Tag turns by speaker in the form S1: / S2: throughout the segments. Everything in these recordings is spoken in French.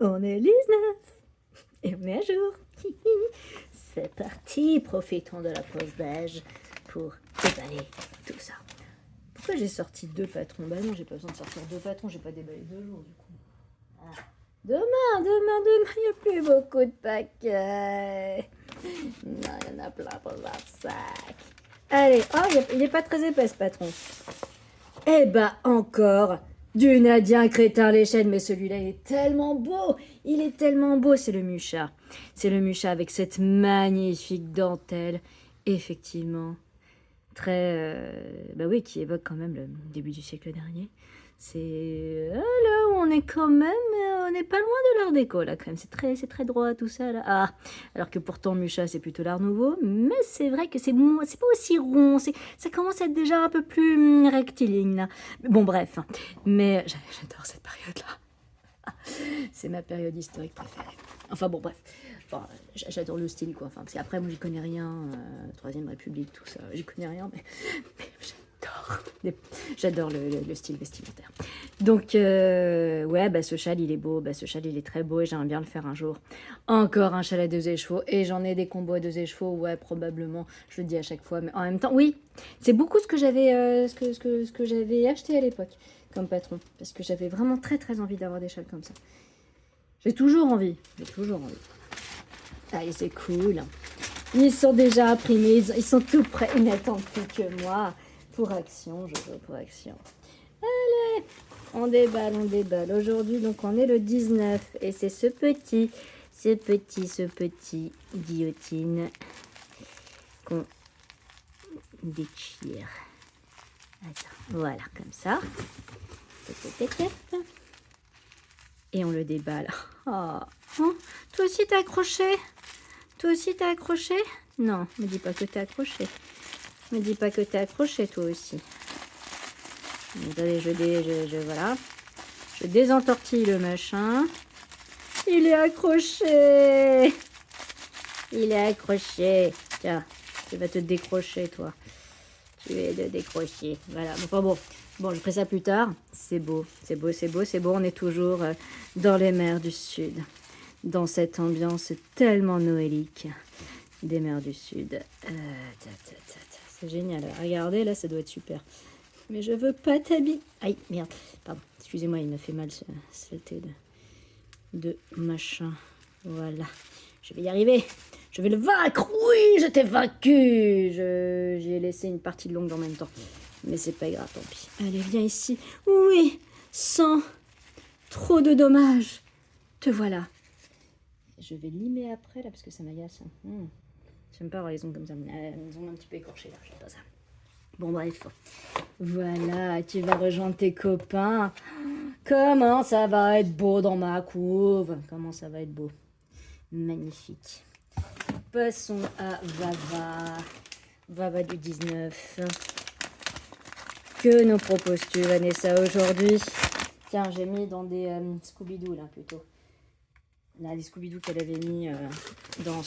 S1: On est le 19 et on est à jour. C'est parti, profitons de la pause d'âge pour déballer tout ça. Pourquoi j'ai sorti 2 patrons? Bah non, j'ai pas besoin de sortir 2 patrons, j'ai pas déballé 2 jours du coup. Ah. Demain, il n'y a plus beaucoup de paquets. Non, il y en a plein pour 25. Allez, oh, il est pas très épais ce patron. Eh bah encore du Nadien Crétin Léchène, mais celui-là il est tellement beau, il est tellement beau, c'est le Mucha. C'est le Mucha avec cette magnifique dentelle, effectivement, très, bah oui, qui évoque quand même le début du siècle dernier. C'est là où on est quand même, on n'est pas loin de l'art déco là quand même. C'est très droit tout ça là. Ah, alors que pourtant Mucha c'est plutôt l'art nouveau, mais c'est vrai que c'est pas aussi rond. Ça commence à être déjà un peu plus rectiligne là. Bon bref, mais j'adore cette période là. C'est ma période historique préférée. Enfin bon bref. Enfin, j'adore le style quoi. Enfin, parce qu'après moi j'y connais rien. Troisième République tout ça, j'y connais rien, mais j'adore le style vestimentaire. Donc, ouais, bah, ce châle, il est beau. Bah, ce châle, il est très beau et j'aimerais bien le faire un jour. Encore un châle à 2 échevaux. Et j'en ai des combos à 2 échevaux. Ouais, probablement. Je le dis à chaque fois. Mais en même temps, oui, c'est beaucoup ce que j'avais ce que j'avais acheté à l'époque comme patron. Parce que j'avais vraiment très, très envie d'avoir des châles comme ça. J'ai toujours envie. J'ai toujours envie. Allez, c'est cool. Ils sont déjà imprimés. Ils sont tout prêts. Ils n'attendent plus que moi. Pour action, je veux pour action. Allez, on déballe, on déballe. Aujourd'hui, donc, on est le 19 et c'est ce petit guillotine qu'on déchire. Attends, voilà, comme ça. Et on le déballe. Oh, oh, toi aussi t'as accroché? Toi aussi t'as accroché? Non, me dis pas que t'as accroché. Me dis pas que t'as accroché toi aussi. Attendez, voilà. Je désentortille le machin. Il est accroché. Il est accroché. Tiens, tu vas te décrocher, toi. Tu es de décrocher. Voilà. Enfin bon. Bon, je ferai ça plus tard. C'est beau, c'est beau, c'est beau, c'est beau. On est toujours dans les mers du Sud. Dans cette ambiance tellement noélique des mers du Sud. C'est génial. Regardez, là, ça doit être super. Mais je veux pas t'habiller. Aïe, merde. Pardon. Excusez-moi, il m'a fait mal ce saleté de machin. Voilà. Je vais y arriver. Je vais le vaincre. Oui, je t'ai vaincu. J'ai laissé une partie de l'ongle en même temps. Mais c'est pas grave, tant pis. Allez, viens ici. Oui, sans trop de dommages. Te voilà. Je vais limer après, là, parce que ça m'agace. J'aime pas avoir les ongles comme ça. Les ongles un petit peu écorchés, là. J'aime pas ça. Bon, bref. Voilà, tu vas rejoindre tes copains. Comment ça va être beau dans ma couve. Comment ça va être beau. Magnifique. Passons à Vava. Vava du 19. Que nous proposes-tu, Vanessa, aujourd'hui? Tiens, j'ai mis dans des Scooby-Doo, là, plutôt. Là, les Scooby-Doo qu'elle avait mis dans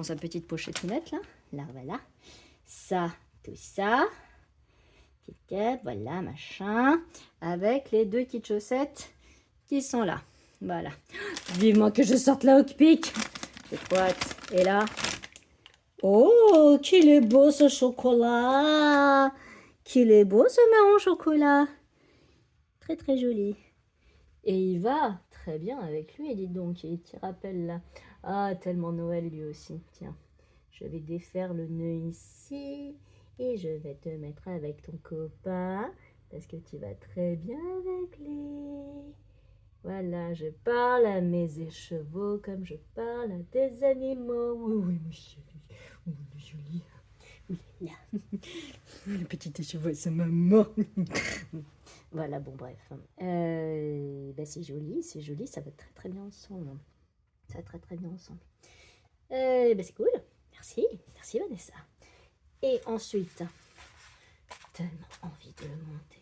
S1: sa petite pochetonnette, là. Là, voilà. Ça, tout ça. Voilà, machin. Avec les 2 petites chaussettes qui sont là. Voilà. Vivement que je sorte la Hookpick. J'ai trop hâte. Et là. Oh, qu'il est beau ce chocolat. Qu'il est beau ce marron chocolat. Très très joli. Et il va très bien avec lui, dites donc. Il te rappelle là. Ah, tellement Noël lui aussi. Tiens, je vais défaire le nœud ici. Et je vais te mettre avec ton copain. Parce que tu vas très bien avec lui. Voilà, je parle à mes écheveaux comme je parle à des animaux. Oui, oui, mon chéri. Oui, joli. Oui, là. Le petit écheveau, c'est maman. Voilà, bon, bref. Bah, c'est joli, ça va très très bien ensemble. Ça va très très bien ensemble. Bah, c'est cool. Merci, merci Vanessa. Et ensuite, tellement envie de le monter,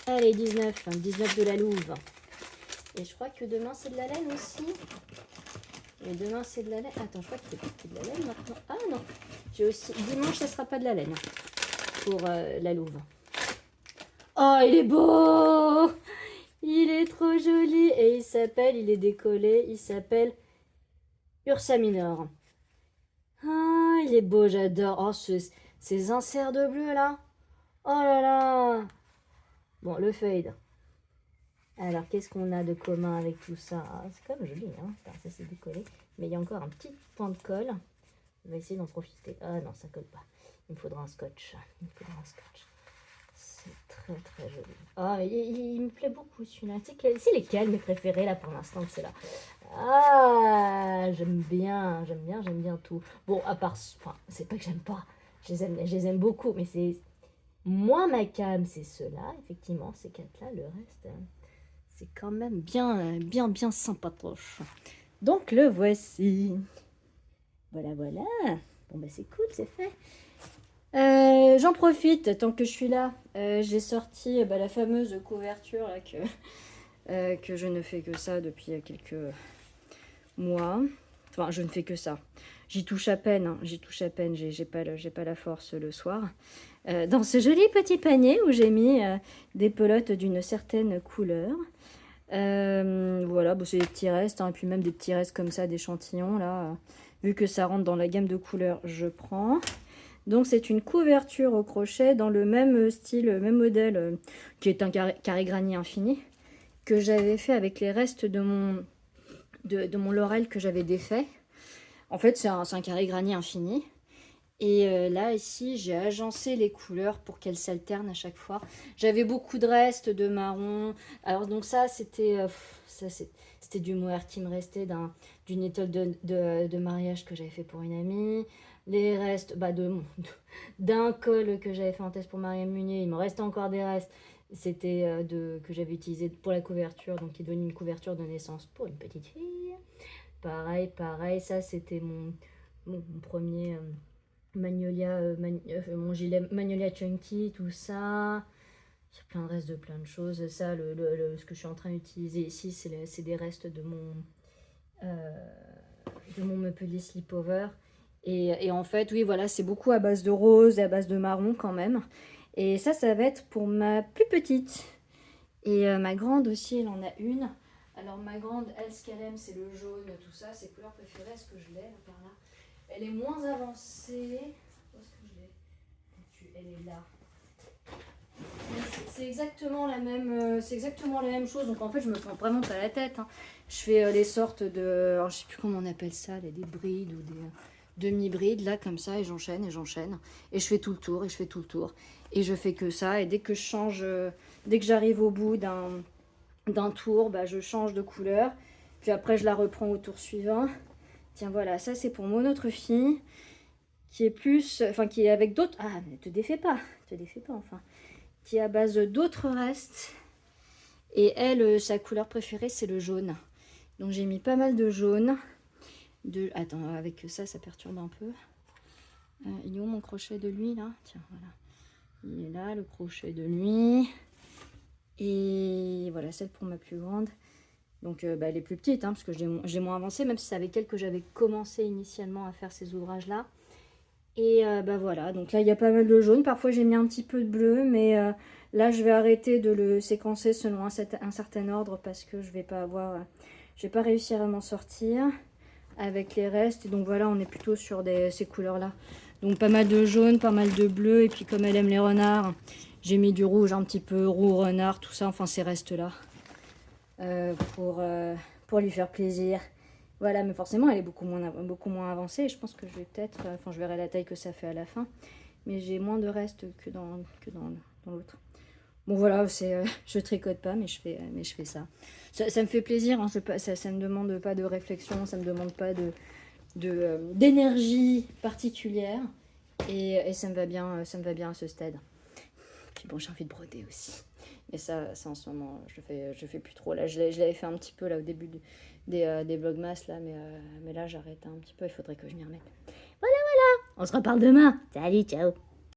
S1: Allez, 19, 19 de la Louve. Et je crois que demain c'est de la laine aussi. Et demain c'est de la laine. Attends, je crois qu'il fait de la laine maintenant. Ah non, j'ai aussi. Dimanche, ça sera pas de la laine pour la Louve. Oh, il est beau! Il est trop joli et il est décollé, il s'appelle Ursa Minor. Ah, il est beau, j'adore. Oh, ces inserts de bleu là. Oh là là. Bon, le fade. Alors, qu'est-ce qu'on a de commun avec tout ça? Ah, c'est quand même joli, hein. Enfin, ça s'est décollé. Mais il y a encore un petit point de colle. On va essayer d'en profiter. Ah non, ça colle pas. Il me faudra un scotch. Il me faudra un scotch. C'est très très joli. Ah, il me plaît beaucoup celui-là. C'est lesquels mes préférés là pour l'instant, c'est là. Ah, j'aime bien tout. Bon, à part, enfin, c'est pas que j'aime pas. Je les aime beaucoup, mais c'est moins ma cam, c'est ceux-là, effectivement, ces quatre-là. Le reste, c'est quand même bien sympatoche. Donc le voici. Voilà. Bon, bah c'est cool, c'est fait. J'en profite, tant que je suis là, j'ai sorti la fameuse couverture là, que je ne fais que ça depuis quelques mois. Enfin, je ne fais que ça. J'y touche à peine, hein, j'ai pas la force le soir. Dans ce joli petit panier où j'ai mis des pelotes d'une certaine couleur. Voilà, bon, c'est des petits restes, hein, et puis même des petits restes comme ça, d'échantillons là. Vu que ça rentre dans la gamme de couleurs, je prends. Donc c'est une couverture au crochet dans le même style, même modèle, qui est un carré granit infini, que j'avais fait avec les restes de mon laurel que j'avais défait. En fait, c'est un carré granit infini. Et là, ici, j'ai agencé les couleurs pour qu'elles s'alternent à chaque fois. J'avais beaucoup de restes de marron. Alors, donc ça, c'était du mohair qui me restait d'une étole de mariage que j'avais fait pour une amie. Les restes d'un col que j'avais fait en test pour Mariam Munier. Il me restait encore des restes. C'était que j'avais utilisé pour la couverture, donc qui est devenu une couverture de naissance pour une petite fille. Pareil, ça c'était mon premier Magnolia, mon gilet Magnolia Chunky, tout ça. Il y a plein de restes de plein de choses. Ça, ce que je suis en train d'utiliser ici, c'est des restes de mon Meupelier Slipover. Et en fait, oui, voilà, c'est beaucoup à base de rose et à base de marron quand même. Et ça va être pour ma plus petite. Et ma grande aussi, elle en a une. Alors ma grande, elle, ce qu'elle aime, c'est le jaune, tout ça. Ses couleurs préférées, est-ce que je l'ai par là? Elle est moins avancée. Où est-ce que je l'ai? Elle est là. C'est exactement la même chose. Donc en fait, je me prends vraiment pas la tête, hein. Je fais les sortes de, alors, je sais plus comment on appelle ça, des brides ou des demi-brides là comme ça, et j'enchaîne et je fais tout le tour et je fais que ça. Et dès que j'arrive au bout d'un tour, je change de couleur. Puis après, je la reprends au tour suivant. Tiens, voilà, ça c'est pour mon autre fille qui est qui est avec d'autres. Ah, ne te défais pas, enfin. Qui est à base d'autres restes. Et elle, sa couleur préférée, c'est le jaune. Donc j'ai mis pas mal de jaune. Attends, avec ça perturbe un peu. Il est où mon crochet de lui, là? Tiens, voilà. Il est là, le crochet de lui. Et voilà, celle pour ma plus grande. Donc elle est plus petite, hein, parce que j'ai moins avancé, même si c'est avec elle que j'avais commencé initialement à faire ces ouvrages-là. Et voilà, donc là il y a pas mal de jaune. Parfois j'ai mis un petit peu de bleu, mais là je vais arrêter de le séquencer selon un certain ordre parce que je vais pas réussir à m'en sortir avec les restes. Et donc voilà, on est plutôt sur ces couleurs-là. Donc pas mal de jaune, pas mal de bleu, et puis comme elle aime les renards, j'ai mis du rouge un petit peu, roux, renard, tout ça, enfin ces restes-là, pour lui faire plaisir. Voilà, mais forcément, elle est beaucoup moins avancée. Je pense que je vais peut-être... Enfin, je verrai la taille que ça fait à la fin. Mais j'ai moins de restes que dans l'autre. Bon, voilà, je tricote pas, mais je fais ça. Ça me fait plaisir. Hein, ça me demande pas de réflexion. Ça me demande pas d'énergie particulière. Et ça me va bien à ce stade. Puis bon, j'ai envie de broder aussi. Mais ça en ce moment, je fais plus trop. Là, je l'avais fait un petit peu là au début des vlogmas là, mais là j'arrête un petit peu. Il faudrait que je m'y remette. Voilà. On se reparle demain. Salut, ciao.